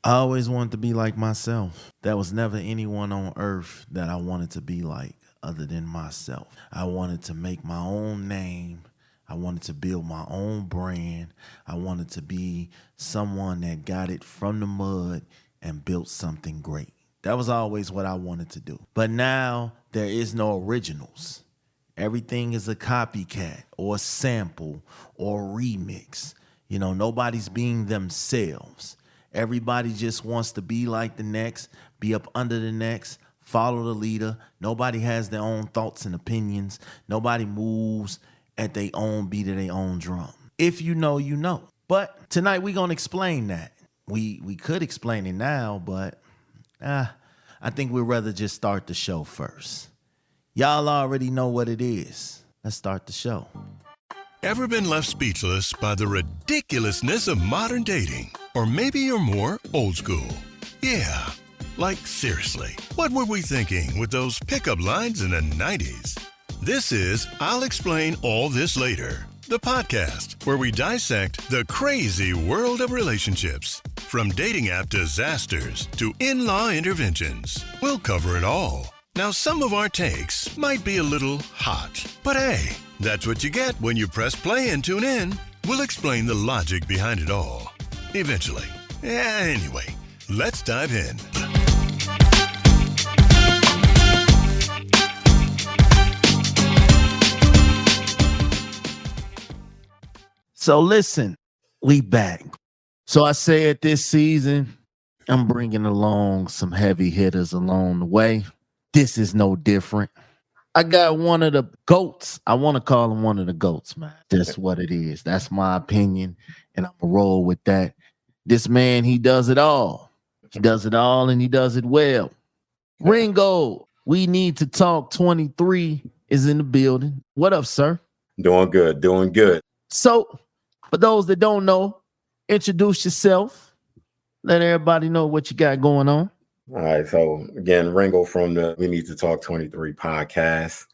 I always wanted to be like myself. There was never anyone on earth that I wanted to be like other than myself. I wanted to make my own name. I wanted to build my own brand. I wanted to be someone that got it from the mud and built something great. That was always what I wanted to do. But now there is no originals. Everything is a copycat or a sample or a remix. You know, nobody's being themselves. Everybody just wants to be like the next, be up under the next, follow the leader. Nobody has their own thoughts and opinions. Nobody moves at their own beat of their own drum. If you know, you know. But tonight we're going to explain that. We could explain it now, but I think we'd rather just start the show first. Y'all already know what it is. Let's start the show. Ever been left speechless by the ridiculousness of modern dating? Or maybe you're more old school. Yeah, like seriously, what were we thinking with those pickup lines in the 90s? This is I'll Explain All This Later, the podcast where we dissect the crazy world of relationships. From dating app disasters to in-law interventions, we'll cover it all. Now, some of our takes might be a little hot, but hey, that's what you get when you press play and tune in. We'll explain the logic behind it all. Eventually. Anyway, let's dive in. So listen, we back. So I said this season, I'm bringing along some heavy hitters along the way. This is no different. I got one of the GOATs. I want to call him one of the GOATs, man. That's what it is. That's my opinion, and I'm going to roll with that. This man, he does it all. He does it all, and he does it well. Ringold, We Need to Talk 23 is in the building. What up, sir? Doing good, doing good. So, for those that don't know, introduce yourself. Let everybody know what you got going on. All right, so again, Ringo from the We Need to Talk 23 podcast.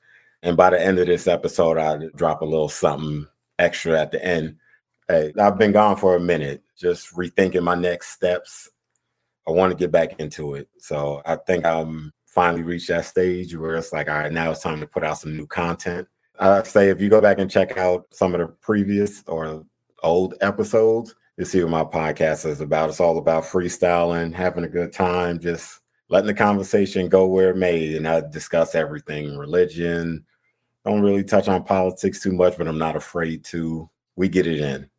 And by the end of this episode, I'll drop a little something extra at the end. Hey, I've been gone for a minute, just rethinking my next steps. I want to get back into it. So I think I'm finally reached that stage where it's like, all right, now it's time to put out some new content. I'd say if you go back and check out some of the previous or old episodes, you see what my podcast is about. It's all about freestyling, having a good time, just letting the conversation go where it may. And I discuss everything, religion. Don't really touch on politics too much, but I'm not afraid to. We get it in.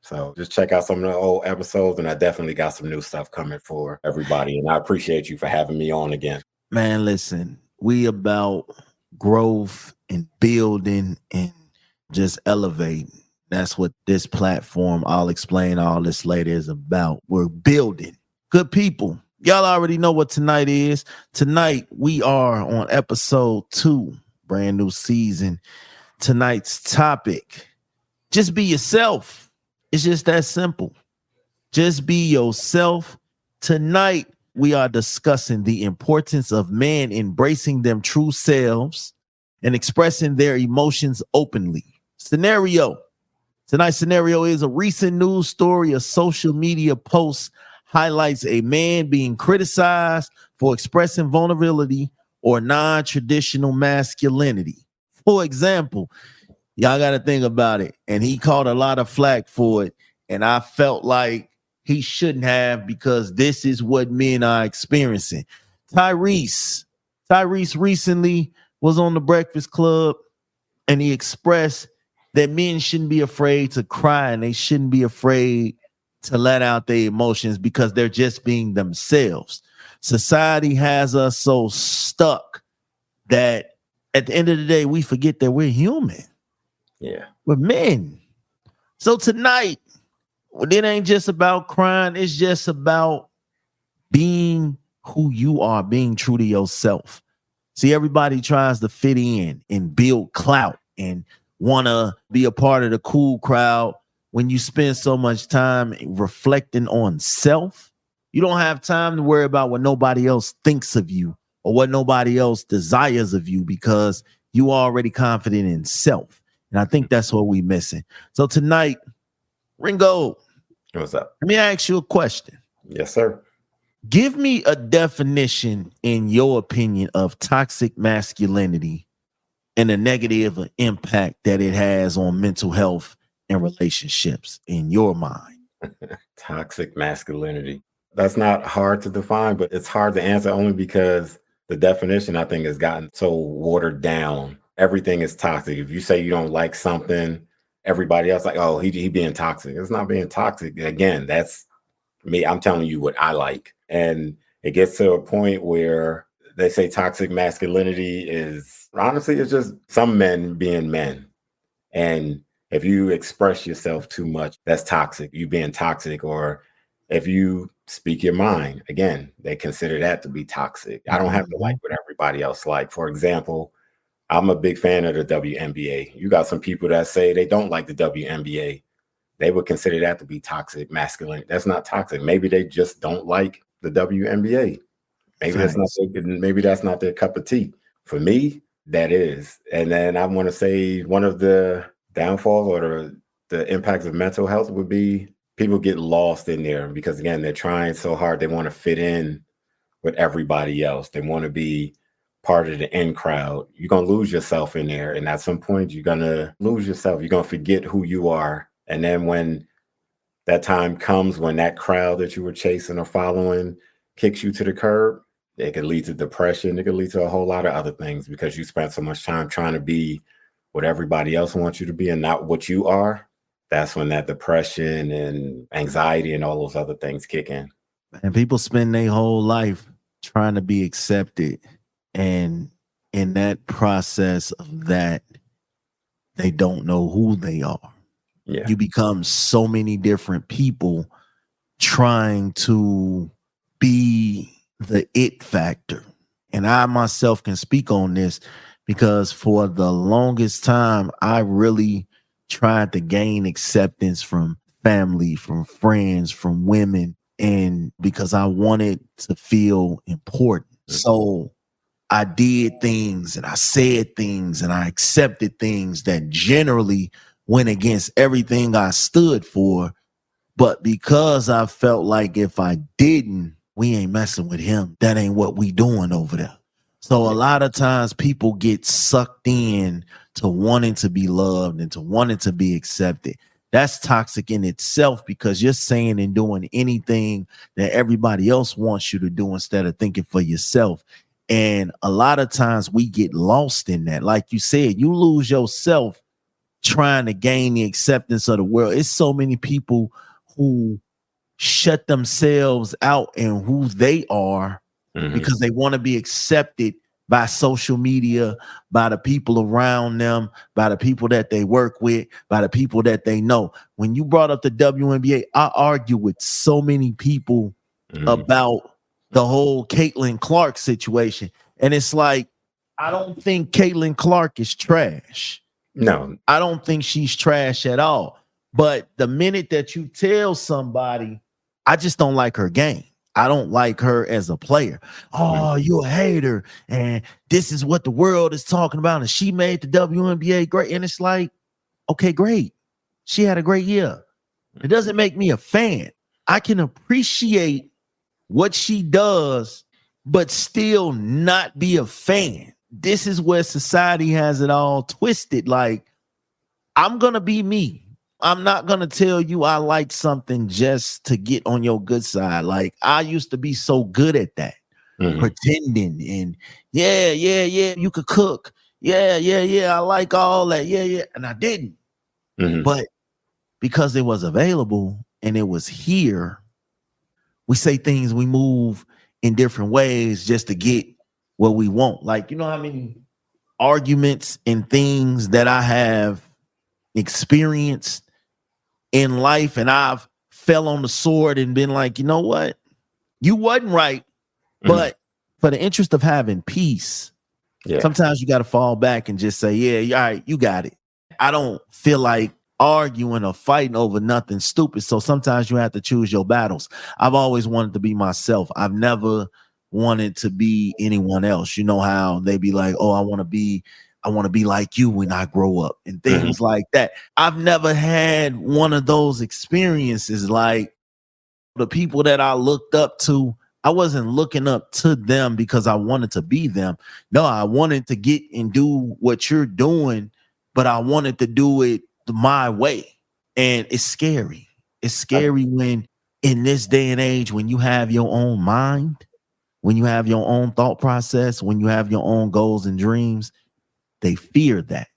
So just check out some of the old episodes, and I definitely got some new stuff coming for everybody. And I appreciate you for having me on again. Man, listen, we about growth and building and just elevating. That's what this platform, I'll Explain All This Later, is about. We're building. Good people. Y'all already know what tonight is. Tonight, we are on episode 2, brand new season. Tonight's topic, just be yourself. It's just that simple. Just be yourself. Tonight, we are discussing the importance of men embracing them true selves and expressing their emotions openly. Tonight's scenario is a recent news story. A social media post highlights a man being criticized for expressing vulnerability or non-traditional masculinity. For example, y'all got to think about it. And he caught a lot of flack for it. And I felt like he shouldn't have, because this is what men are experiencing. Tyrese recently was on the Breakfast Club, and he expressed that men shouldn't be afraid to cry, and they shouldn't be afraid to let out their emotions because they're just being themselves. Society has us so stuck that at the end of the day, we forget that we're human. Yeah. We're men. So tonight, it ain't just about crying. It's just about being who you are, being true to yourself. See, everybody tries to fit in and build clout and want to be a part of the cool crowd. When you spend so much time reflecting on self, you don't have time to worry about what nobody else thinks of you or what nobody else desires of you, because you are already confident in self. And I think that's what we're missing. So tonight, Ringo, what's up? Let me ask you a question. Yes, sir. Give me a definition, in your opinion, of toxic masculinity and the negative impact that it has on mental health and relationships in your mind. Toxic masculinity. That's not hard to define, but it's hard to answer only because the definition, I think, has gotten so watered down. Everything is toxic. If you say you don't like something, everybody else like, oh, he being toxic. It's not being toxic. Again, that's me. I'm telling you what I like. And it gets to a point where they say toxic masculinity is honestly, it's just some men being men. And if you express yourself too much, that's toxic. You being toxic. Or if you speak your mind, again, they consider that to be toxic. I don't have to like Mhm. what everybody else like. For example, I'm a big fan of the WNBA. You got some people that say they don't like the WNBA. They would consider that to be toxic masculine. That's not toxic. Maybe they just don't like the WNBA. Facts. Maybe that's not their cup of tea. For me, that is. And then I want to say one of the downfalls or the impacts of mental health would be people get lost in there because again, they're trying so hard. They want to fit in with everybody else. They want to be part of the in crowd. You're gonna lose yourself in there. And at some point you're gonna lose yourself. You're gonna forget who you are. And then when that time comes when that crowd that you were chasing or following kicks you to the curb, it could lead to depression. It could lead to a whole lot of other things because you spent so much time trying to be what everybody else wants you to be and not what you are. That's when that depression and anxiety and all those other things kick in. And people spend their whole life trying to be accepted. And in that process of that, they don't know who they are. Yeah. You become so many different people trying to be the it factor. And I myself can speak on this because for the longest time, I really tried to gain acceptance from family, from friends, from women, and because I wanted to feel important. So I did things and I said things and I accepted things that generally went against everything I stood for. But because I felt like if I didn't, we ain't messing with him. That ain't what we doing over there. So a lot of times people get sucked in to wanting to be loved and to wanting to be accepted. That's toxic in itself because you're saying and doing anything that everybody else wants you to do instead of thinking for yourself. And a lot of times we get lost in that. Like you said, you lose yourself trying to gain the acceptance of the world. It's so many people who shut themselves out and who they are because they want to be accepted by social media, by the people around them, by the people that they work with, by the people that they know. When you brought up the WNBA, I argue with so many people about the whole Caitlin Clark situation. And it's like, I don't think Caitlin Clark is trash. No. I don't think she's trash at all. But the minute that you tell somebody, I just don't like her game. I don't like her as a player. Oh, you a hater. And this is what the world is talking about. And she made the WNBA great. And it's like, okay, great. She had a great year. It doesn't make me a fan. I can appreciate what she does, but still not be a fan. This is where society has it all twisted. Like, I'm going to be me. I'm not going to tell you I like something just to get on your good side. Like, I used to be so good at that, pretending and yeah, you could cook. Yeah, I like all that. Yeah. And I didn't. But because it was available and it was here, we say things, we move in different ways just to get what we want. Like, you know how many arguments and things that I have experienced in life, and I've fell on the sword and been like, you know what? You wasn't right, but for the interest of having peace, sometimes you got to fall back and just say, yeah, all right, you got it. I don't feel like arguing or fighting over nothing stupid. So sometimes you have to choose your battles. I've always wanted to be myself. I've never wanted to be anyone else. You know how they be like, oh, I want to be like you when I grow up and things like that. I've never had one of those experiences. Like the people that I looked up to I wasn't looking up to them because I wanted to be them. No, I wanted to get and do what you're doing, but I wanted to do it my way. And it's scary. It's I, scary when in this day and age, when you have your own mind, when you have your own thought process, when you have your own goals and dreams, they fear that.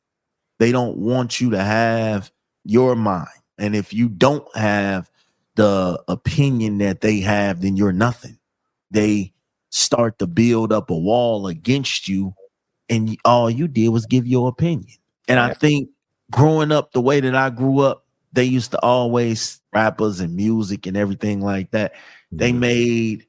They don't want you to have your mind. And if you don't have the opinion that they have, then you're nothing. They start to build up a wall against you, and all you did was give your opinion. And I I, think growing up the way that I grew up, they used to always rappers and music and everything like that. They Mhm. made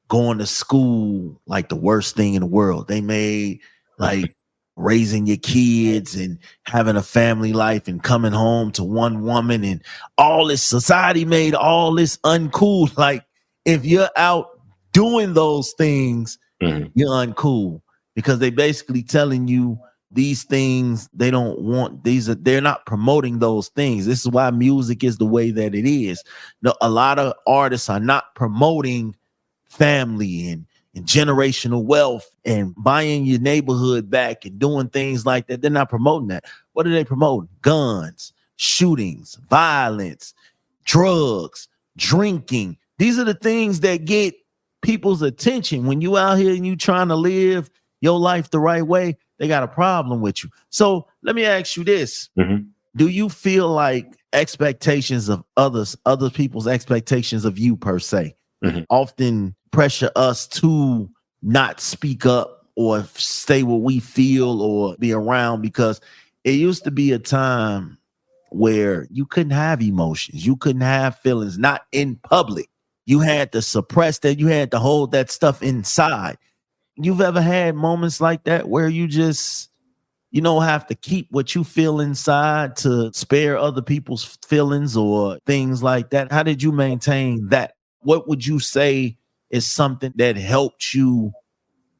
going to school like the worst thing in the world. They made like raising your kids and having a family life and coming home to one woman and all this society made all this uncool. Like if you're out doing those things, Mhm. you're uncool because they basically telling you these things they don't want. They're not promoting those things. This is why music is the way that it is. No, a lot of artists are not promoting family and generational wealth and buying your neighborhood back and doing things like that. They're not promoting that. What are they promoting? Guns, shootings, violence, drugs, drinking. These are the things that get people's attention. When you out here and you trying to live your life the right way, they got a problem with you. So let me ask you this. Mhm. Do you feel like expectations of other people's expectations of you per se, Mhm. often pressure us to not speak up or say what we feel or be around? Because it used to be a time where you couldn't have emotions, you couldn't have feelings, not in public. You had to suppress that, you had to hold that stuff inside. You've ever had moments like that where you just you don't have to keep what you feel inside to spare other people's feelings or things like that? How did you maintain that? What would you say is something that helped you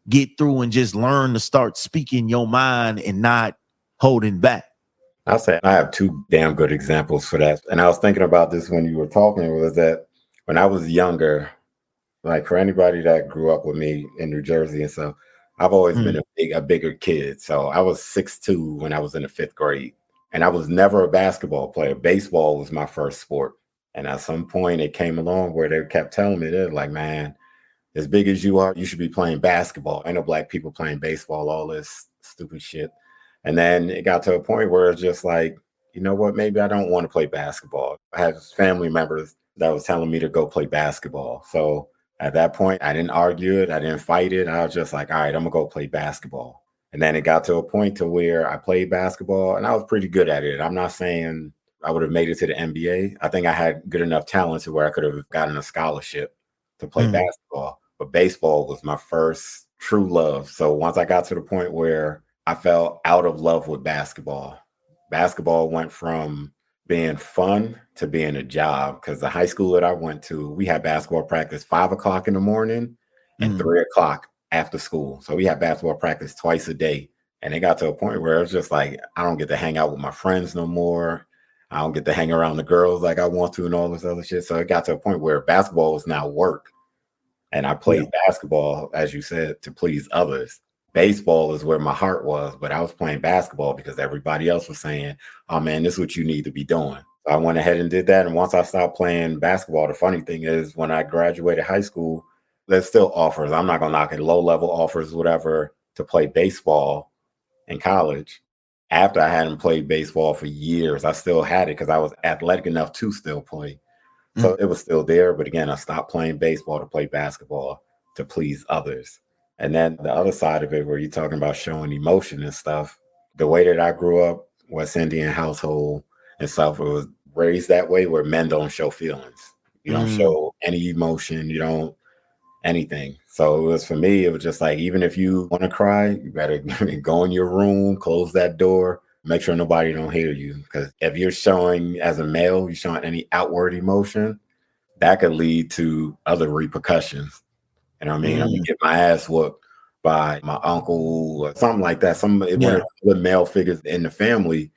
get through and just learn to start speaking your mind and not holding back? I'll say I have two damn good examples for that. And I was thinking about this when you were talking, was that when I was younger, like for anybody that grew up with me in New Jersey and stuff, I've always been Mm, a bigger kid. So I was 6'2" when I was in the fifth grade. And I was never a basketball player. Baseball was my first sport. And at some point it came along where they kept telling me, they're like, man, as big as you are, you should be playing basketball. Ain't no black people playing baseball, all this stupid shit. And then it got to a point where it's just like, you know what, maybe I don't want to play basketball. I had family members that was telling me to go play basketball. So at that point, I didn't argue it. I didn't fight it. I was just like, all right, I'm gonna go play basketball. And then it got to a point to where I played basketball and I was pretty good at it. I'm not saying I would have made it to the NBA. I think I had good enough talent to where I could have gotten a scholarship to play mm, basketball. But baseball was my first true love. So once I got to the point where I fell out of love with basketball, basketball went from being fun to being a job because the high school that I went to, we had basketball practice 5 o'clock in the morning and mm, 3 o'clock after school. So we had basketball practice twice a day. And it got to a point where it was just like, I don't get to hang out with my friends no more. I don't get to hang around the girls like I want to and all this other shit. So it got to a point where basketball was now work. And I yeah. played basketball, as you said, to please others. Baseball is where my heart was, but I was playing basketball because everybody else was saying, oh man, this is what you need to be doing. So I went ahead and did that. And once I stopped playing basketball, the funny thing is when I graduated high school, there's still offers. I'm not going to knock it, low level offers, whatever, to play baseball in college. After I hadn't played baseball for years, I still had it because I was athletic enough to still play. So Mm, it was still there. But again, I stopped playing baseball to play basketball to please others. And then the other side of it, where you're talking about showing emotion and stuff, the way that I grew up, West Indian household and stuff, it was raised that way where men don't show feelings. You don't mm. show any emotion. You don't anything. So it was for me, it was just like, even if you want to cry, you better go in your room, close that door, make sure nobody don't hear you. Because if you're showing as a male, you're showing any outward emotion, that could lead to other repercussions. You know what I mean? I'm gonna Mm. get my ass whooped by my uncle or something like that. Some one Yeah. of the male figures in the family,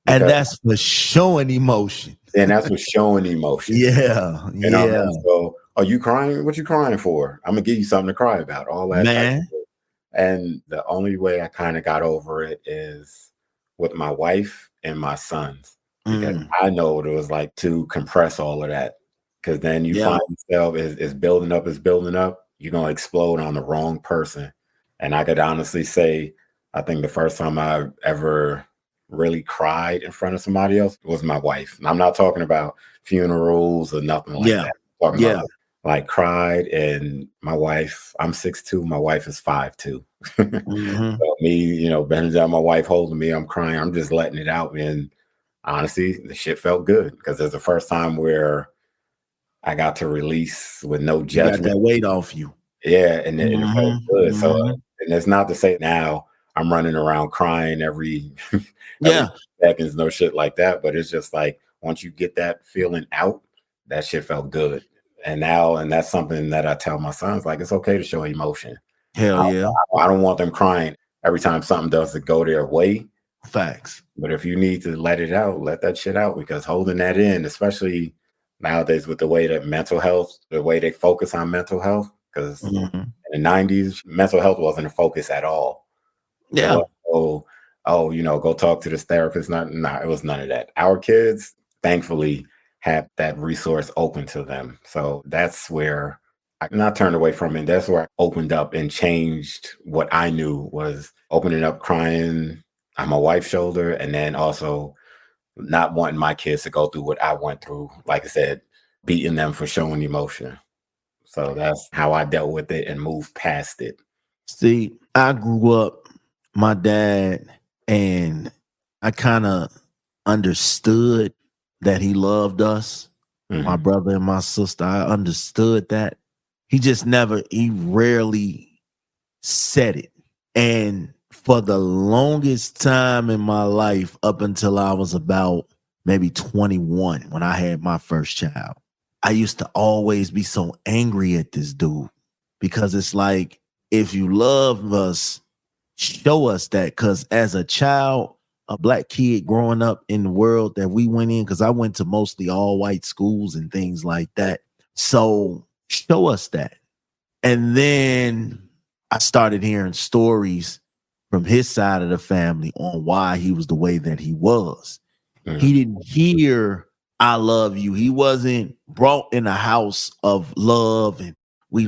And because that's for showing emotion. then that's what showing emotion. Yeah. You know what I Yeah. mean? So "Are you crying? What you crying for? I'm gonna give you something to cry about." All that type of Man. shit. And the only way I kind of got over it is with my wife and my sons, because Mm. I know what it was like to compress all of that. Because then you Yeah. find yourself is building up, you're gonna explode on the wrong person. And I could honestly say, I think the first time I ever really cried in front of somebody else was my wife. And I'm not talking about funerals or nothing like Yeah. that. I'm talking Yeah. about like cried, and my wife, I'm 6'2", my wife is 5'2". Hmm. So me, bending down, my wife holding me, I'm crying, I'm just letting it out. And honestly, the shit felt good because it's the first time where I got to release with no You got judgment. that weight off you. Yeah, and it felt Hmm. good. So, Hmm. and it's not to say now I'm running around crying every every Yeah. seconds, no shit like that. But it's just like once you get that feeling out, that shit felt good. And that's something that I tell my sons, like it's okay to show emotion. Hell I, yeah. I don't want them crying every time something doesn't go their way. Facts. But if you need to let it out, let that shit out, because holding that in, especially nowadays with the way that mental health, the way they focus on mental health, because Hmm. in the 90s, mental health wasn't a focus at all. It Yeah. wasn't, go talk to this therapist. It was none of that. Our kids, thankfully, have that resource open to them. So that's where I not turned away from it. That's where I opened up and changed what I knew was opening up, crying on my wife's shoulder, and then also not wanting my kids to go through what I went through. Like I said, beating them for showing emotion. So that's how I dealt with it and moved past it. See, I grew up, my dad, and I kind of understood that he loved us, my Hmm. brother and my sister. I understood that. He rarely said it. And for the longest time in my life, up until I was about maybe 21, when I had my first child, I used to always be so angry at this dude because it's like, if you love us, show us that. Because as a child, a black kid growing up in the world that we went in, because I went to mostly all white schools and things like that. So show us that. And then I started hearing stories from his side of the family on why he was the way that he was. He Hmm. didn't hear "I love you." He wasn't brought in a house of love and we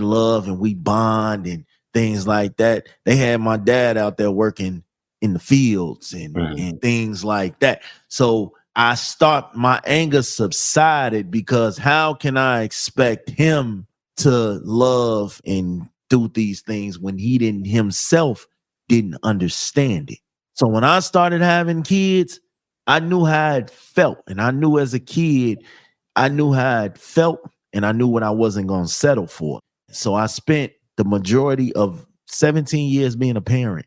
bond and things like that. They had my dad out there working in the fields Hmm. and things like that. So my anger subsided because how can I expect him to love and do these things when he didn't himself didn't understand it? So when I started having kids, I knew how it felt. And I knew as a kid, I knew how it felt and I knew what I wasn't going to settle for. So I spent the majority of 17 years being a parent,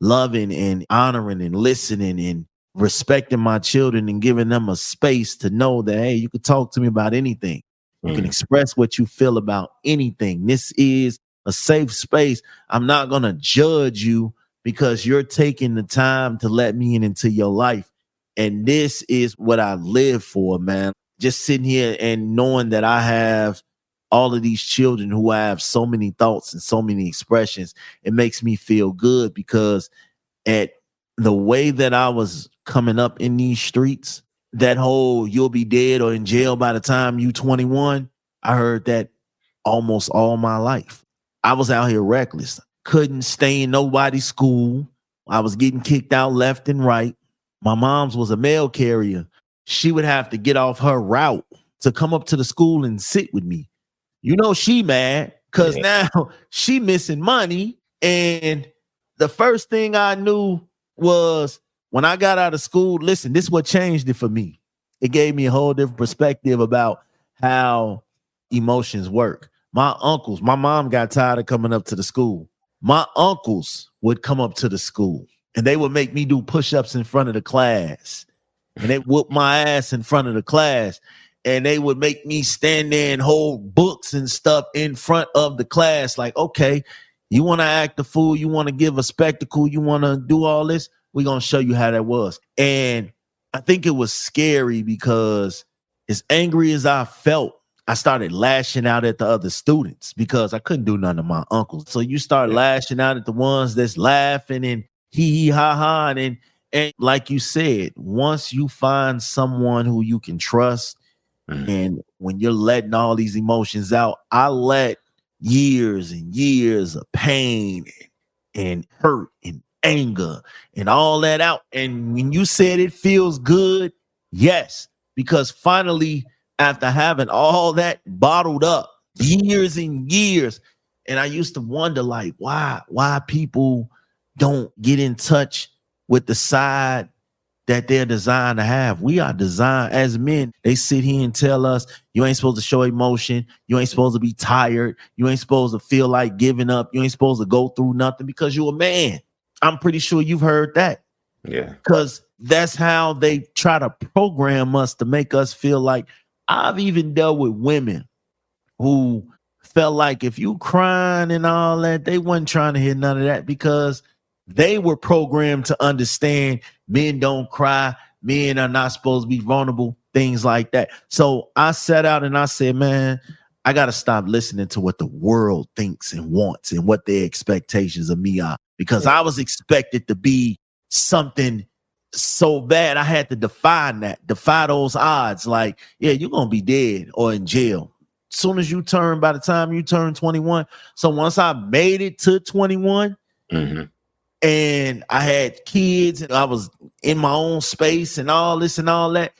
loving and honoring and listening and respecting my children and giving them a space to know that, hey, you can talk to me about anything. You can Hmm. express what you feel about anything. This is a safe space. I'm not going to judge you because you're taking the time to let me into your life. And this is what I live for, man. Just sitting here and knowing that I have all of these children who have so many thoughts and so many expressions, it makes me feel good because at the way that I was coming up in these streets, that whole "you'll be dead or in jail by the time you 21," I heard that almost all my life. I was out here reckless. Couldn't stay in nobody's school. I was getting kicked out left and right. My mom's was a mail carrier. She would have to get off her route to come up to the school and sit with me. She mad because Yeah. now she missing money. And the first thing I knew was when I got out of school, listen, this is what changed it for me. It gave me a whole different perspective about how emotions work. My mom got tired of coming up to the school. My uncles would come up to the school and they would make me do push-ups in front of the class. And they whooped my ass in front of the class. And they would make me stand there and hold books and stuff in front of the class. Like, okay, you want to act a fool, you want to give a spectacle, you want to do all this, we're going to show you how that was. And I think it was scary because as angry as I felt, I started lashing out at the other students because I couldn't do none of my uncles. So you start lashing out at the ones that's laughing and hee hee ha ha. And like you said, once you find someone who you can trust, and when you're letting all these emotions out, I let years and years of pain and hurt and anger and all that out. And when you said it feels good, yes, because finally, after having all that bottled up years and years, and I used to wonder like why people don't get in touch with the side that they're designed to have. We are designed as men. They sit here and tell us you ain't supposed to show emotion. You ain't supposed to be tired. You ain't supposed to feel like giving up. You ain't supposed to go through nothing because you're a man. I'm pretty sure you've heard that. Yeah. Because that's how they try to program us to make us feel like. I've even dealt with women who felt like if you crying and all that, they wasn't trying to hear none of that because they were programmed to understand men don't cry, men are not supposed to be vulnerable, things like that. So I sat out and I said, man, I got to stop listening to what the world thinks and wants and what their expectations of me are, because I was expected to be something so bad. I had to defy those odds. Like, yeah, you're going to be dead or in jail. Soon as you turn, by the time you turn 21. So once I made it to 21, and I had kids and I was in my own space and all this and all that,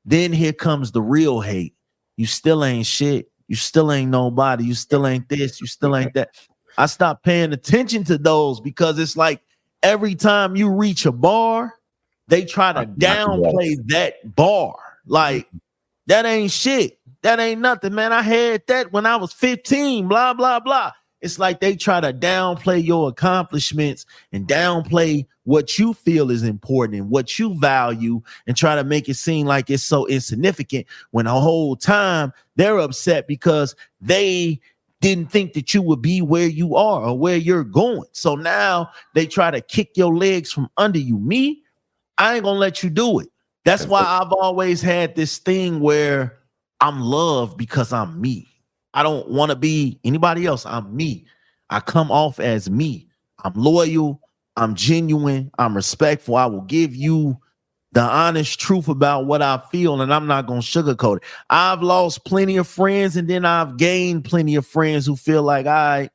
then here comes the real hate. You still ain't shit. You still ain't nobody. You still ain't this. You still ain't that. I stopped paying attention to those because it's like every time you reach a bar, they try to downplay that bar. Like, that ain't shit. That ain't nothing, man. I had that when I was 15, blah, blah, blah. It's like they try to downplay your accomplishments and downplay what you feel is important and what you value and try to make it seem like it's so insignificant when the whole time they're upset because they didn't think that you would be where you are or where you're going. So now they try to kick your legs from under you. Me, I ain't gonna let you do it. That's why I've always had this thing where I'm loved because I'm me. I don't want to be anybody else. I'm me. I come off as me. I'm loyal. I'm genuine. I'm respectful. I will give you the honest truth about what I feel, and I'm not going to sugarcoat it. I've lost plenty of friends, and then I've gained plenty of friends who feel like,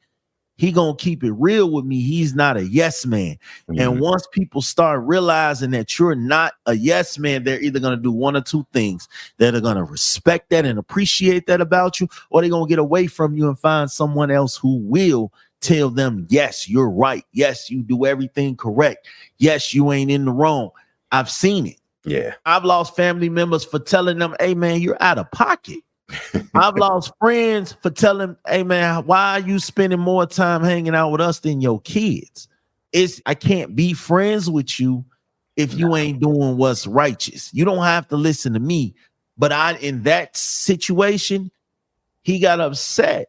he gonna keep it real with me. He's not a yes man. And once people start realizing that you're not a yes man, they're either gonna do one or two things. They're gonna respect that and appreciate that about you, or they're gonna get away from you and find someone else who will tell them, yes, you're right. Yes, you do everything correct. Yes, you ain't in the wrong. I've seen it. Yeah. I've lost family members for telling them, hey man, you're out of pocket. I've lost friends for telling, hey man, why are you spending more time hanging out with us than your kids? I can't be friends with you if you ain't doing what's righteous. You don't have to listen to me. But in that situation, he got upset.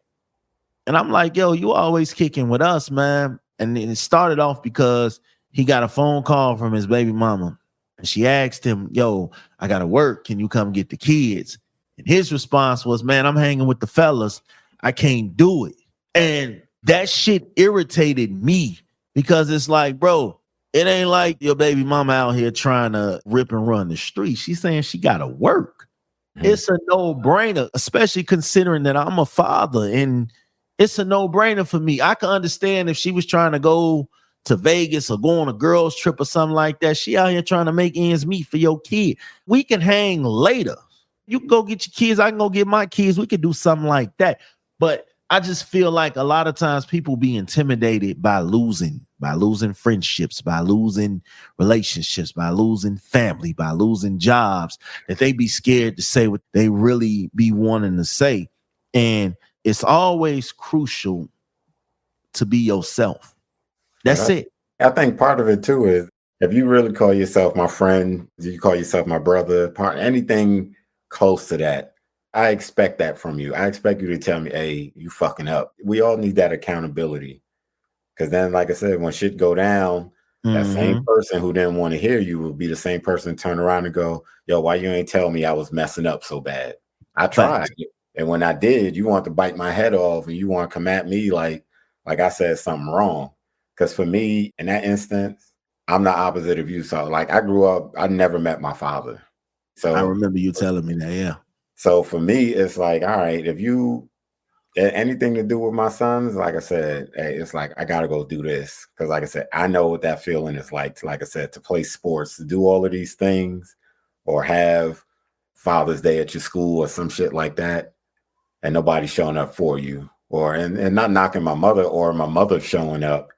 And I'm like, yo, you always kicking with us, man. And it started off because he got a phone call from his baby mama. And she asked him, yo, I got to work. Can you come get the kids? And his response was, man, I'm hanging with the fellas. I can't do it. And that shit irritated me because it's like, bro, it ain't like your baby mama out here trying to rip and run the street. She's saying she got to work. It's a no-brainer, especially considering that I'm a father. And it's a no-brainer for me. I can understand if she was trying to go to Vegas or go on a girls trip or something like that. She out here trying to make ends meet for your kid. We can hang later. You can go get your kids. I can go get my kids. We could do something like that. But I just feel like a lot of times people be intimidated by losing friendships, by losing relationships, by losing family, by losing jobs, that they be scared to say what they really be wanting to say. And it's always crucial to be yourself. That's it. I think part of it too is if you really call yourself my friend, you call yourself my brother, anything close to that, I expect that from you. I expect you to tell me, hey, you fucking up. We all need that accountability. Because then, like I said, when shit go down, that same person who didn't want to hear you will be the same person turn around and go, yo, why you ain't tell me I was messing up so bad? I tried. And when I did, you want to bite my head off and you want to come at me like I said something wrong. Because for me, in that instance, I'm the opposite of you. So like I grew up, I never met my father. I So remember you telling me that, yeah. so for me, it's like, all right, if you anything to do with my sons, like I said, hey, it's like I gotta go do this. Cause like I said, I know what that feeling is like, like I said, to play sports, to do all of these things, or have Father's Day at your school or some shit like that, and nobody showing up for you. Or and not knocking my mother, or my mother showing up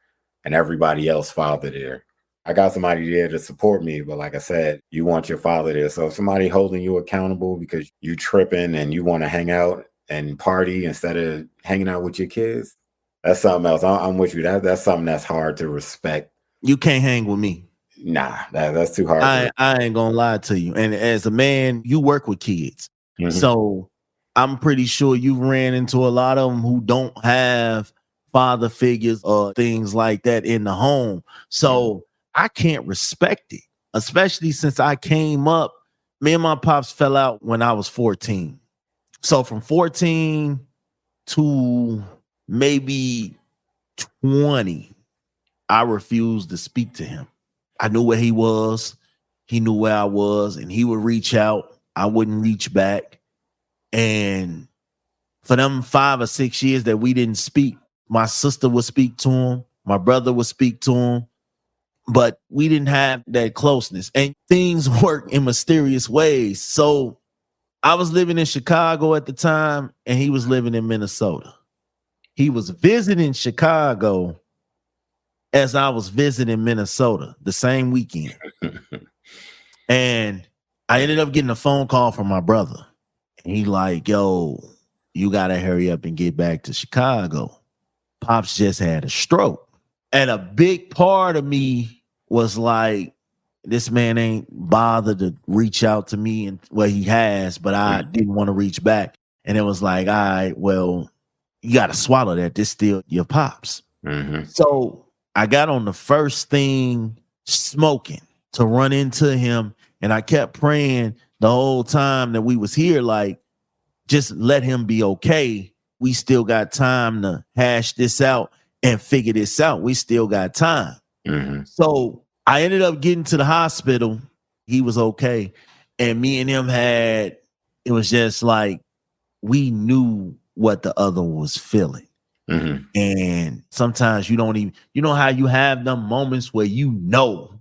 and everybody else father there. I got somebody there to support me, but like I said, you want your father there. So if somebody holding you accountable because you tripping and you want to hang out and party instead of hanging out with your kids, that's something else. I'm with you. That's something that's hard to respect. You can't hang with me. Nah, that's too hard to. I ain't gonna lie to you. And as a man, you work with kids. Mhm. So I'm pretty sure you've ran into a lot of them who don't have father figures or things like that in the home. So I can't respect it, especially since I came up. Me and my pops fell out when I was 14. So from 14 to maybe 20, I refused to speak to him. I knew where he was. He knew where I was, and he would reach out. I wouldn't reach back. And for them 5 or 6 years that we didn't speak, my sister would speak to him. My brother would speak to him. But we didn't have that closeness. And things work in mysterious ways. So I was living in Chicago at the time, and he was living in Minnesota. He was visiting Chicago as I was visiting Minnesota the same weekend. And I ended up getting a phone call from my brother. And he like, yo, you got to hurry up and get back to Chicago. Pops just had a stroke. And a big part of me was like, this man ain't bothered to reach out to me, and well, he has, but I didn't want to reach back. And it was like, all right, well, you got to swallow that. This still your pops. Mm-hmm. So I got on the first thing smoking to run into him. And I kept praying the whole time that we was here, like, just let him be okay. We still got time to hash this out and figure this out. We still got time. Mm-hmm. So I ended up getting to the hospital. He was okay. And me and him it was just like, we knew what the other was feeling. Mm-hmm. And sometimes you don't even, you know how you have them moments where you know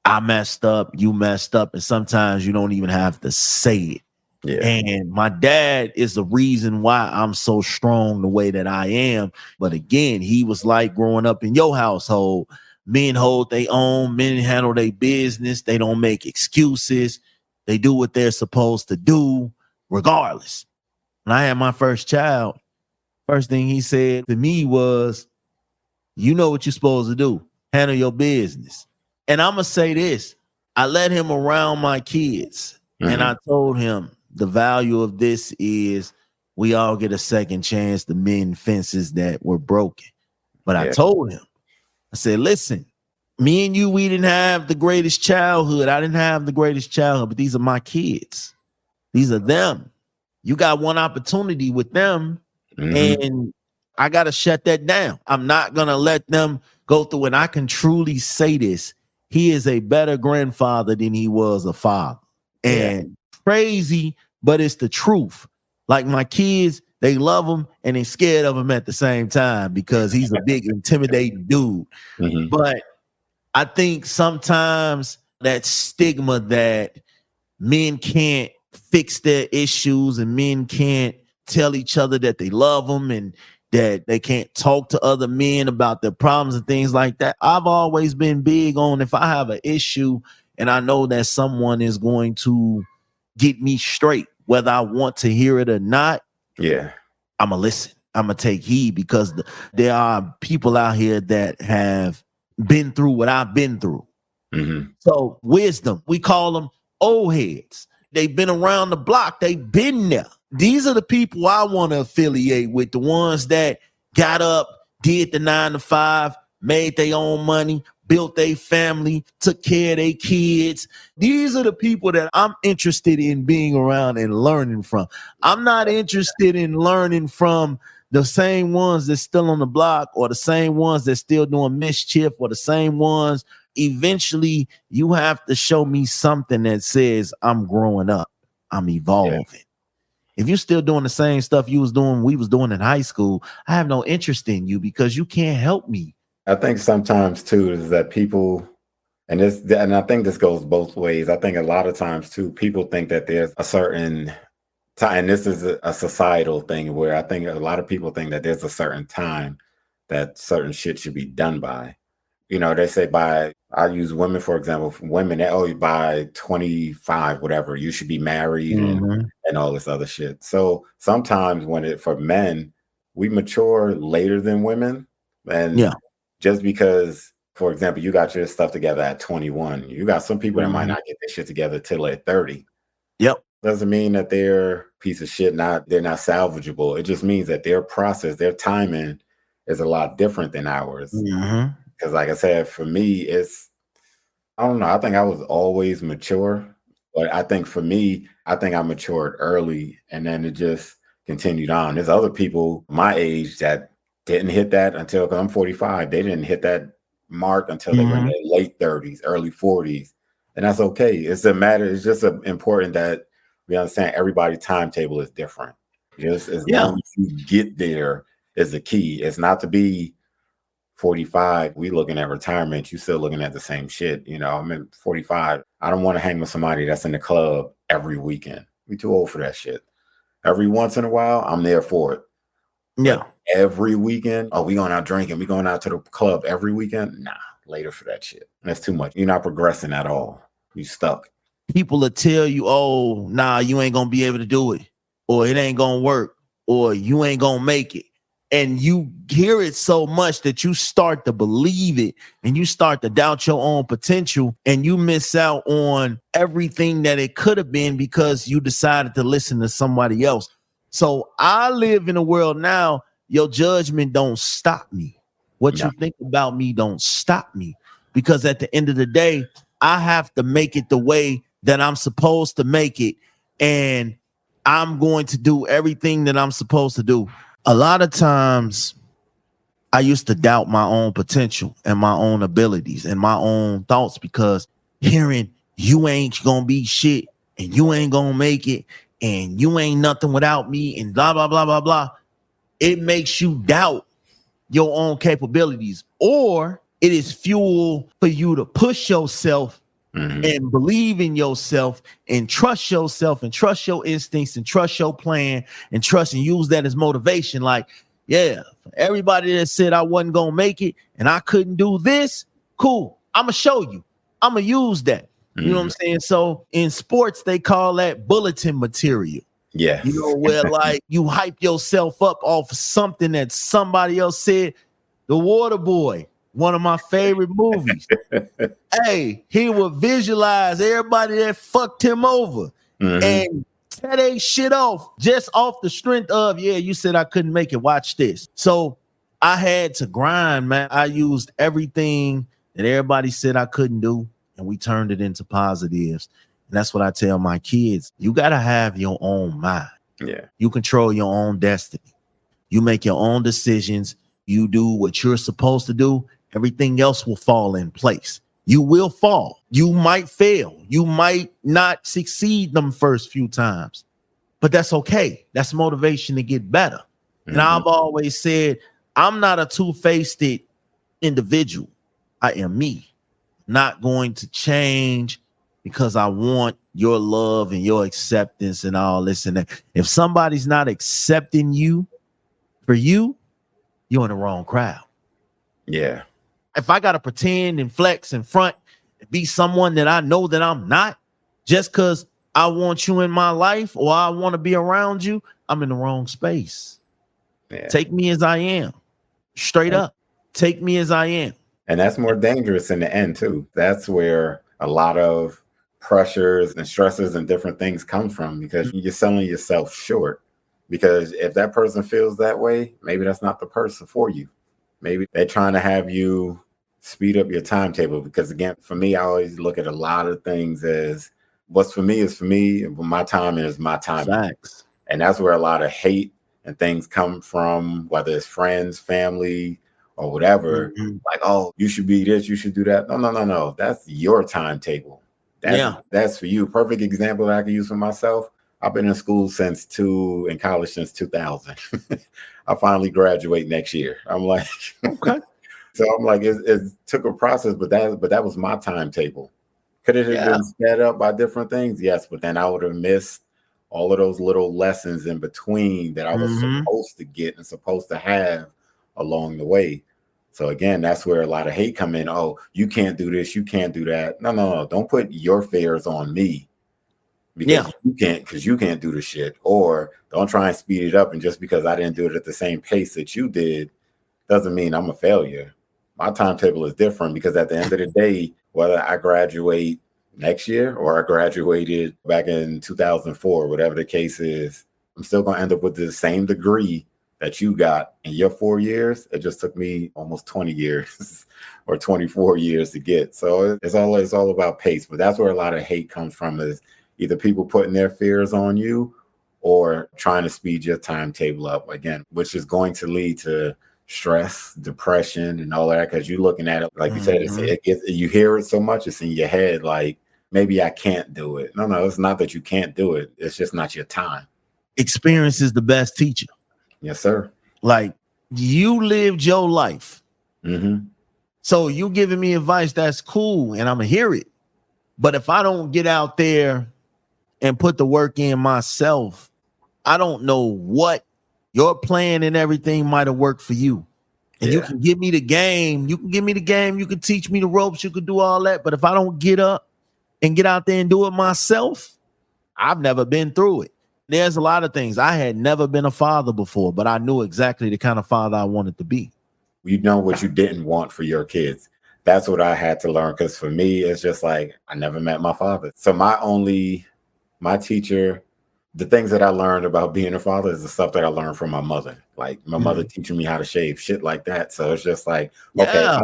I messed up, you messed up, and sometimes you don't even have to say it. Yeah. And my dad is the reason why I'm so strong the way that I am. But again, he was like growing up in your household. Men hold their own, men handle their business. They don't make excuses. They do what they're supposed to do, regardless. When I had my first child, first thing he said to me was, you know what you're supposed to do. Handle your business. And I'm going to say this. I let him around my kids. Mm-hmm. And I told him the value of this is we all get a second chance to mend fences that were broken. But I told him, I said, listen, me and you, we didn't have the greatest childhood. I didn't have the greatest childhood, but these are my kids. These are them. You got one opportunity with them. Mm-hmm. And I got to shut that down. I'm not going to let them go through. And I can truly say this. He is a better grandfather than he was a father. And crazy, but it's the truth. Like my kids, they love him and they're scared of him at the same time because he's a big, intimidating dude. Mm-hmm. But I think sometimes that stigma that men can't fix their issues and men can't tell each other that they love them and that they can't talk to other men about their problems and things like that. I've always been big on if I have an issue and I know that someone is going to get me straight, whether I want to hear it or not. Yeah, I'm going to listen. I'm going to take heed because there are people out here that have been through what I've been through. Mm-hmm. So wisdom, we call them old heads. They've been around the block. They've been there. These are the people I want to affiliate with, the ones that got up, did the 9 to 5, made their own money, built a family, took care of their kids. These are the people that I'm interested in being around and learning from. I'm not interested in learning from the same ones that's still on the block or the same ones that's still doing mischief or the same ones. Eventually, you have to show me something that says I'm growing up, I'm evolving. If you're still doing the same stuff we was doing in high school, I have no interest in you because you can't help me. I think sometimes too is that people, and I think this goes both ways. I think a lot of times too, people think that there's a certain time, and this is a societal thing where I think a lot of people think that there's a certain time that certain shit should be done by. They say I use women, for example, women that, oh, by 25, whatever, you should be married and all this other shit. So sometimes for men, we mature later than women. And just because, for example, you got your stuff together at 21, you got some people that might not get their shit together till they're 30. Yep. Doesn't mean that they're a piece of shit, they're not salvageable. It just means that their process, their timing is a lot different than ours. Because like I said, for me, I don't know. I think I was always mature, but I think for me, I think I matured early and then it just continued on. There's other people my age that didn't hit that until, because I'm 45, they didn't hit that mark until they were in their late 30s, early 40s. And that's okay. It's just important that we understand everybody's timetable is different. Just as long as you get there is the key. It's not to be 45, we looking at retirement, you still looking at the same shit. I'm at 45. I don't want to hang with somebody that's in the club every weekend. We too old for that shit. Every once in a while, I'm there for it. Yeah. But every weekend, we going out drinking, we going out to the club every weekend. Nah, later for that shit. That's too much. You're not progressing at all. You stuck. People will tell you, oh, nah, you ain't gonna be able to do it, or it ain't gonna work, or you ain't gonna make it. And you hear it so much that you start to believe it and you start to doubt your own potential and you miss out on everything that it could have been because you decided to listen to somebody else. So I live in a world now, your judgment don't stop me. What you think about me don't stop me, because at the end of the day, I have to make it the way that I'm supposed to make it. And I'm going to do everything that I'm supposed to do. A lot of times I used to doubt my own potential and my own abilities and my own thoughts, because hearing you ain't gonna be shit and you ain't gonna make it and you ain't nothing without me and blah, blah, blah, blah, blah. It makes you doubt your own capabilities, or it is fuel for you to push yourself and believe in yourself and trust yourself and trust your instincts and trust your plan and trust and use that as motivation. Like, yeah, for everybody that said I wasn't going to make it and I couldn't do this, cool. I'm going to show you. I'm going to use that. You know what I'm saying? So in sports, they call that bulletin material. Yes. Where like you hype yourself up off something that somebody else said. The Water Boy, one of my favorite movies. Hey, he would visualize everybody that fucked him over and tear they shit off just off the strength of, you said I couldn't make it. Watch this. So I had to grind, man. I used everything that everybody said I couldn't do, and we turned it into positives. And that's what I tell my kids. You got to have your own mind. Yeah. You control your own destiny. You make your own decisions. You do what you're supposed to do. Everything else will fall in place. You will fall. You might fail. You might not succeed them first few times, but that's okay. That's motivation to get better. And I've always said, I'm not a two-faced individual. I am me. Not going to change because I want your love and your acceptance and all this and that. If somebody's not accepting you for you, you're in the wrong crowd. Yeah. If I got to pretend and flex and front and be someone that I know that I'm not, just because I want you in my life or I want to be around you, I'm in the wrong space. Yeah. Take me as I am. Straight up. Take me as I am. And that's more dangerous in the end, too. That's where a lot of pressures and stresses and different things come from, because you're selling yourself short. Because if that person feels that way, maybe that's not the person for you. Maybe they're trying to have you speed up your timetable. Because again, for me, I always look at a lot of things as what's for me is for me, and my timing is my timing. Facts. And that's where a lot of hate and things come from, whether it's friends, family, or whatever. Mm-hmm. Like, oh, you should be this, you should do that. No, no, no, no. That's your timetable. Yeah. That's for you. Perfect example that I can use for myself. I've been in school in college since 2000. I finally graduate next year. I'm like, Okay. so I'm like, it took a process, but that was my timetable. Could it have Yeah. been sped up by different things? Yes, but then I would have missed all of those little lessons in between that I was Mm-hmm. supposed to get and supposed to have along the way. So again, that's where a lot of hate come in. Oh, you can't do this, you can't do that. No, no, no. Don't put your fears on me Yeah. because you can't do the shit. Or don't try and speed it up. And just because I didn't do it at the same pace that you did doesn't mean I'm a failure. My timetable is different because at the end of the day, whether I graduate next year or I graduated back in 2004, whatever the case is, I'm still going to end up with the same degree that you got in your 4 years. It just took me almost 20 years or 24 years to get. So it's all about pace. But that's where a lot of hate comes from, is either people putting their fears on you or trying to speed your timetable up again, which is going to lead to stress, depression, and all that. Because you're looking at it, like you said, you hear it so much, it's in your head, like, maybe I can't do it. No, it's not that you can't do it. It's just not your time. Experience is the best teacher. Yes, sir. Like, you lived your life. Mm-hmm. So you giving me advice, that's cool, and I'm going to hear it. But if I don't get out there and put the work in myself, I don't know what your plan and everything might have worked for you. And you can give me the game. You can teach me the ropes. You can do all that. But if I don't get up and get out there and do it myself, I've never been through it. There's a lot of things. I had never been a father before, but I knew exactly the kind of father I wanted to be. You know what you didn't want for your kids. That's what I had to learn. Because for me, it's just like, I never met my father. So my teacher, the things that I learned about being a father is the stuff that I learned from my mother. Like my mother teaching me how to shave, shit like that. So it's just like, okay,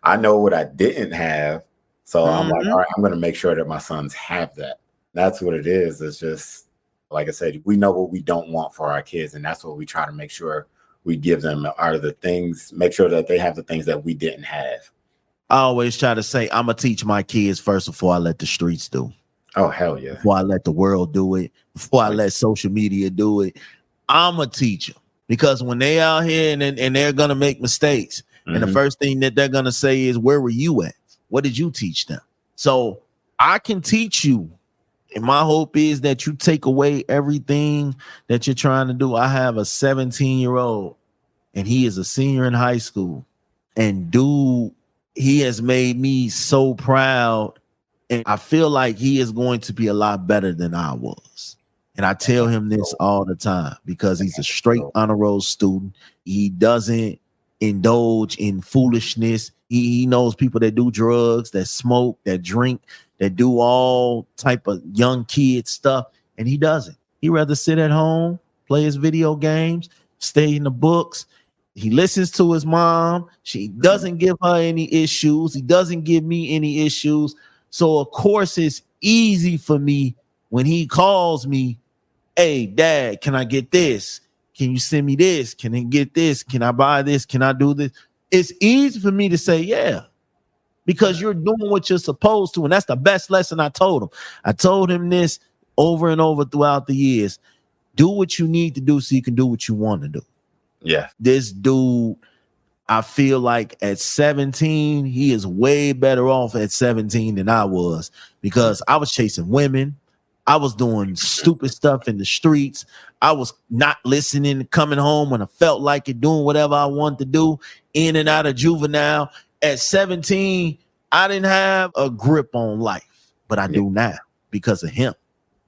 I know what I didn't have. So I'm like, all right, I'm going to make sure that my sons have that. That's what it is. It's just, like I said, we know what we don't want for our kids. And that's what we try to make sure we give them, are the things, make sure that they have the things that we didn't have. I always try to say, I'm going to teach my kids first before I let the streets do. Oh, hell yeah. Before I let the world do it, before I let social media do it, I'm a teacher. Because when they out here and they're going to make mistakes, and the first thing that they're going to say is, where were you at? What did you teach them? So I can teach you. And my hope is that you take away everything that you're trying to do. I have a 17-year-old, and he is a senior in high school. And dude, he has made me so proud. And I feel like he is going to be a lot better than I was. And I tell him this all the time because he's a straight honor roll student. He doesn't indulge in foolishness. He knows people that do drugs, that smoke, that drink, that do all type of young kid stuff. And he doesn't. He rather sit at home, play his video games, stay in the books. He listens to his mom. She doesn't give her any issues. He doesn't give me any issues. So, of course, it's easy for me when he calls me, hey, Dad, can I get this? Can you send me this? Can I get this? Can I buy this? Can I do this? It's easy for me to say, yeah, because you're doing what you're supposed to. And that's the best lesson I told him. I told him this over and over throughout the years. Do what you need to do so you can do what you want to do. Yeah. This dude, I feel like at 17, he is way better off at 17 than I was, because I was chasing women. I was doing stupid stuff in the streets. I was not listening, coming home when I felt like it, doing whatever I wanted to do, in and out of juvenile. At 17, I didn't have a grip on life, but I do now because of him.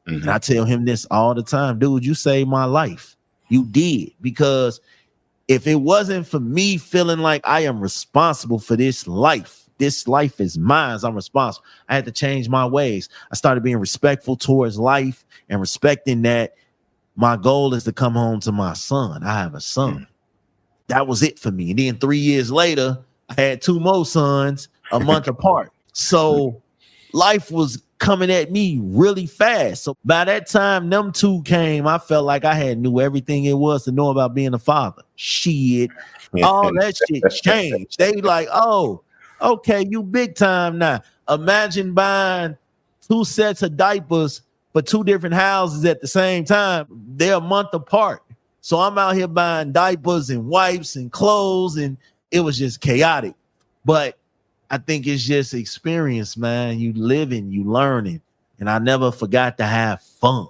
And I tell him this all the time, dude, you saved my life. You did, because if it wasn't for me feeling like I am responsible for this life is mine, I'm responsible, I had to change my ways. I started being respectful towards life and respecting that my goal is to come home to my son. I have a son. That was it for me. And then 3 years later, I had 2 more sons a month apart. So life was coming at me really fast. So by that time them 2 came, I felt like I had knew everything it was to know about being a father. Shit, all that shit changed. They like, oh, okay, you big time now. Imagine buying 2 sets of diapers for 2 different houses at the same time. They're a month apart. So I'm out here buying diapers and wipes and clothes, and it was just chaotic. But I think it's just experience, man. You living, you learning. And I never forgot to have fun.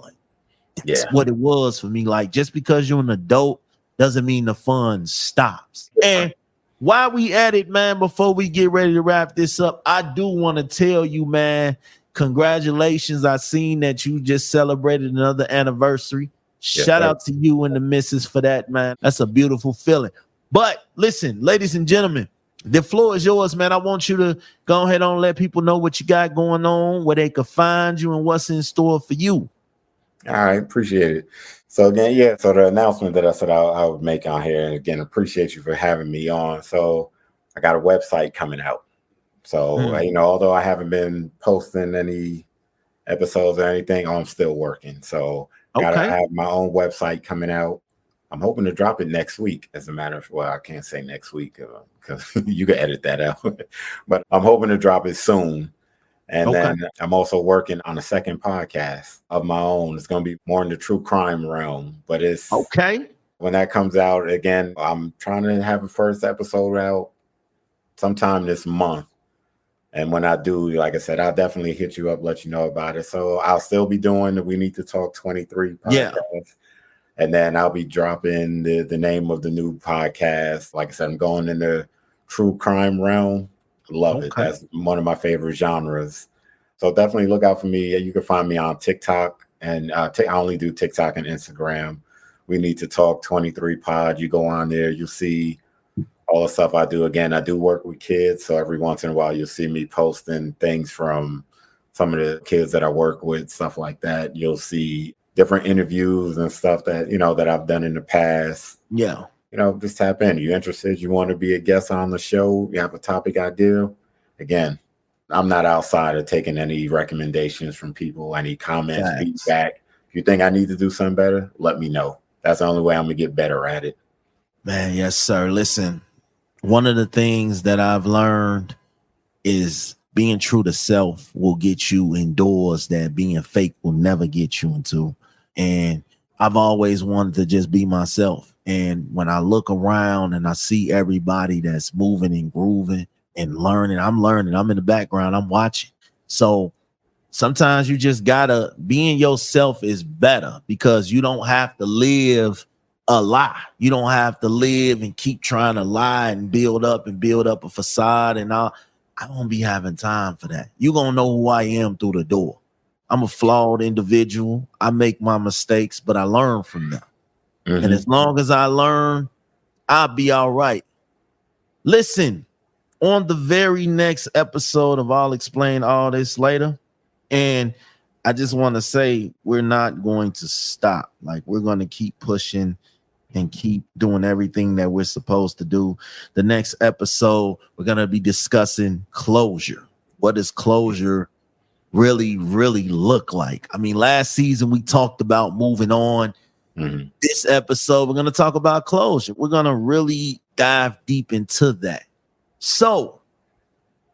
That's what it was for me. Like, just because you're an adult doesn't mean the fun stops. And while we at it, man, before we get ready to wrap this up, I do want to tell you, man, congratulations. I seen that you just celebrated another anniversary. Shout out to you and the missus for that, man. That's a beautiful feeling. But listen, ladies and gentlemen, the floor is yours, man. I want you to go ahead and let people know what you got going on, where they can find you, and what's in store for you. All right, appreciate it. So again, so the announcement that I said I would make on here, and again, appreciate you for having me on. So I got a website coming out. So, although I haven't been posting any episodes or anything, I'm still working. So I have my own website coming out. I'm hoping to drop it next week. As a matter of, I can't say next week because you can edit that out. But I'm hoping to drop it soon. And then I'm also working on a second podcast of my own. It's going to be more in the true crime realm. But it's when that comes out, again, I'm trying to have a first episode out sometime this month. And when I do, like I said, I'll definitely hit you up, let you know about it. So I'll still be doing the We Need to Talk 23 podcast. And then I'll be dropping the name of the new podcast. Like I said, I'm going in the true crime realm. Love it. That's one of my favorite genres. So definitely look out for me. You can find me on TikTok. And I only do TikTok and Instagram. We Need to Talk 23 pod. You go on there, you'll see all the stuff I do. Again, I do work with kids. So every once in a while, you'll see me posting things from some of the kids that I work with, stuff like that. You'll see different interviews and stuff that, that I've done in the past. Yeah. Just tap in. You interested? You want to be a guest on the show? You have a topic idea? Again, I'm not outside of taking any recommendations from people, any comments, feedback. If you think I need to do something better, let me know. That's the only way I'm going to get better at it. Man, yes, sir. Listen, one of the things that I've learned is being true to self will get you indoors that being fake will never get you into. And I've always wanted to just be myself. And when I look around and I see everybody that's moving and grooving and learning, I'm learning. I'm in the background. I'm watching. So sometimes you just gotta being yourself is better because you don't have to live a lie. You don't have to live and keep trying to lie and build up a facade and all. I don't be having time for that. You're gonna know who I am through the door. I'm a flawed individual. I make my mistakes, but I learn from them. And as long as I learn, I'll be all right. Listen, on the very next episode of I'll Explain All This Later. And I just want to say we're not going to stop. Like, we're going to keep pushing and keep doing everything that we're supposed to do. The next episode, we're going to be discussing closure. What does closure really look like? I mean, last season we talked about moving on. This episode, we're going to talk about closure. We're going to really dive deep into that. So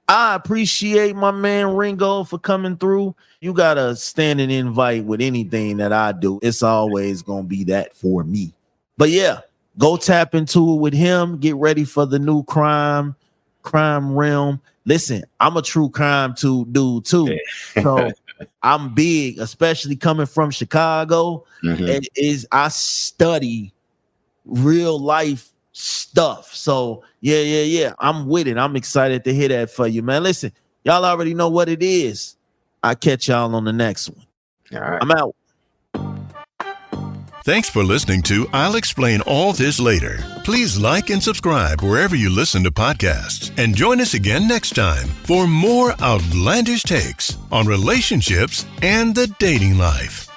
I appreciate my man Ringold for coming through. You got a standing invite with anything that I do. It's always going to be that for me. But yeah, go tap into it with him. Get ready for the new crime realm. Listen, I'm a true crime dude too. So I'm big, especially coming from Chicago. I study real life stuff. So yeah. I'm with it. I'm excited to hear that for you, man. Listen, y'all already know what it is. I'll catch y'all on the next one. All right. I'm out. Thanks for listening to I'll Explain All This Later. Please like and subscribe wherever you listen to podcasts. And join us again next time for more outlandish takes on relationships and the dating life.